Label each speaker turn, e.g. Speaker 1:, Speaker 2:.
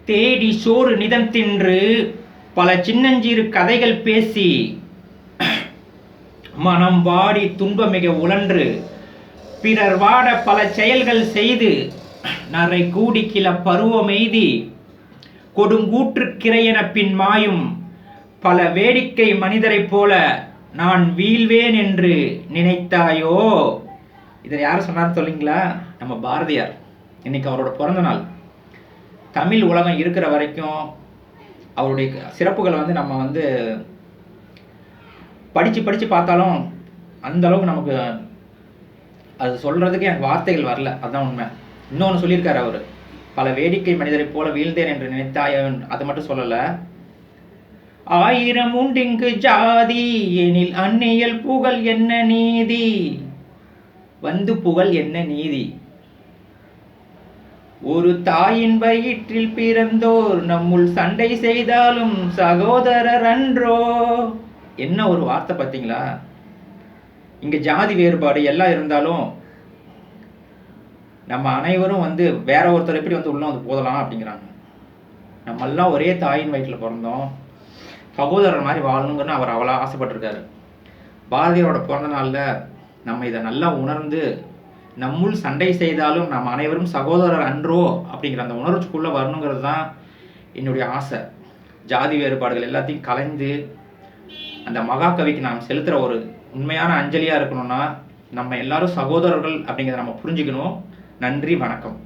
Speaker 1: தேடி சோறு நிதம் தின்று பல சின்னஞ்சிறு கதைகள் பேசி மனம் வாடி துன்பமிக உழன்று பிறர் வாட பல செயல்கள் செய்து நரை கூடி கிள பருவமெய்தி கொடுங்கூற்று கிரையென பின் மாயும் பல வேடிக்கை மனிதரைப் போல நான் வீழ்வேன் என்று நினைத்தாயோ. இதை யார் சொன்னார்னு சொல்லிங்களா? நம்ம பாரதியார். இன்னைக்கு அவரோட பிறந்த நாள். தமிழ் உலகம் இருக்கிற வரைக்கும் அவருடைய சிறப்புகளை நம்ம படித்து பார்த்தாலும் அந்த அளவுக்கு நமக்கு அது சொல்கிறதுக்கு எனக்கு வார்த்தைகள் வரல. அதுதான் உண்மை. இன்னொன்று சொல்லியிருக்காரு அவர், பல வேடிக்கை மனிதரைப் போல வீழ்ந்தேன் என்று நினைத்தாயோ. அது மட்டும் சொல்லலை, ஆயிரம் உண்டிங்கு ஜாதி எனில் அந்நியல் புகழ் என்ன நீதி, வந்து புகழ் என்ன நீதி. ஒரு தாயின் வயிற்றில் பிறந்தோர் நம்முள் சண்டை செய்தாலும் சகோதரர் அன்றோ. என்ன ஒரு வார்த்தை பார்த்தீங்களா? இங்க ஜாதி வேறுபாடு எல்லாம் இருந்தாலும் நம்ம அனைவரும் வேற ஒருத்தர் எப்படி உள்ள போதலாம் அப்படிங்கிறாங்க. நம்ம எல்லாம் ஒரே தாயின் வயிற்றில் பிறந்தோம், சகோதரர் மாதிரி வாழணுங்கன்னு அவர் அவ்வளோ ஆசைப்பட்டிருக்காரு. பாரதியாரோட பிறந்த நாளில் நம்ம இதை நல்லா உணர்ந்து நம்முள் சண்டை செய்தாலும் நம்ம அனைவரும் சகோதரர் அன்றோ அப்படிங்கிற அந்த உணர்ச்சிக்குள்ளே வரணுங்கிறது தான் என்னுடைய ஆசை. ஜாதி வேறுபாடுகள் எல்லாத்தையும் கலைந்து அந்த மகாகவிக்கு நாம் செலுத்துகிற ஒரு உண்மையான அஞ்சலியாக இருக்கணும்னா நம்ம எல்லாரும் சகோதரர்கள் அப்படிங்கிறத நம்ம புரிஞ்சுக்கணும். நன்றி, வணக்கம்.